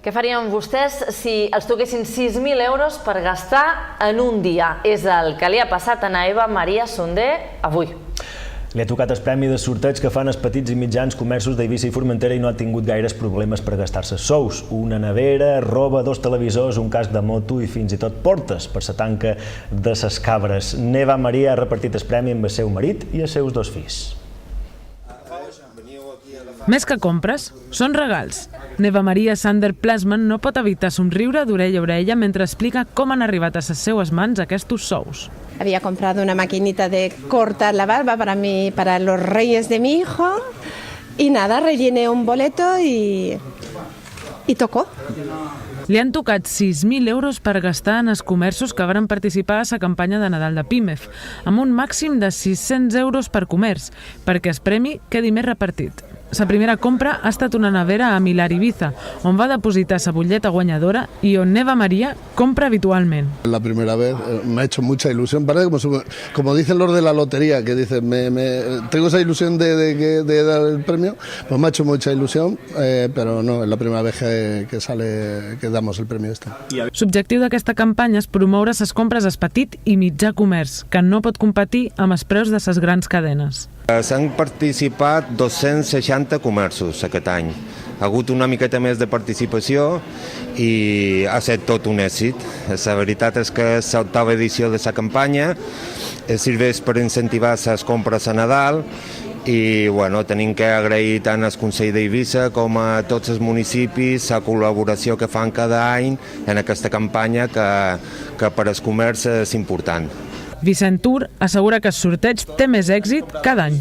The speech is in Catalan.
Què farien vostès si els toquessin 6.000 euros per gastar en un dia? És el que li ha passat a Eva Maria Sonder avui. Li ha tocat el premi de sorteig que fan els petits i mitjans comerços d'Eivissa i Formentera i no ha tingut gaires problemes per gastar-se sous. Una nevera, roba, 2 televisors, un casc de moto i fins i tot portes per la tanca de ses cabres. Eva Maria ha repartit el premi amb el seu marit i els seus 2 fills. Més que compres, són regals. Eva Maria Sander Plasman no pot evitar somriure d'orella a orella mentre explica com han arribat a les seues mans aquests sous. Había comprado una maquinita de cortar la barba para los reyes de mi hijo y nada, rellené un boleto y tocó. Li han tocat 6.000 euros per gastar en els comerços que varen participar a la campanya de Nadal de PIMEF, amb un màxim de 600 euros per comerç, perquè el premi quedi més repartit. La primera compra ha estat una nevera a Milà, Ibiza, on va depositar la butlleta guanyadora i on Eva Maria compra habitualment. La primera vez me ha hecho mucha ilusión. Parece como dicen los de la lotería, que dicen, tengo esa ilusión de dar el premio, pues me ha hecho mucha ilusión, pero no, es la primera vez que damos el premio este. L'objectiu d'aquesta campanya és promoure les compres al petit i mitjà comerç, que no pot competir amb els preus de les grans cadenes. S'han participat 260 comerços aquest any. Ha hagut una miqueta més de participació i ha estat tot un èxit. La veritat és que és l'octava edició de la campanya, serveix per incentivar les compres a Nadal i tenim que agrair tant al Consell d'Eivissa com a tots els municipis la col·laboració que fan cada any en aquesta campanya que per al comerç és important. Vicent Tur assegura que el sorteig té més èxit cada any.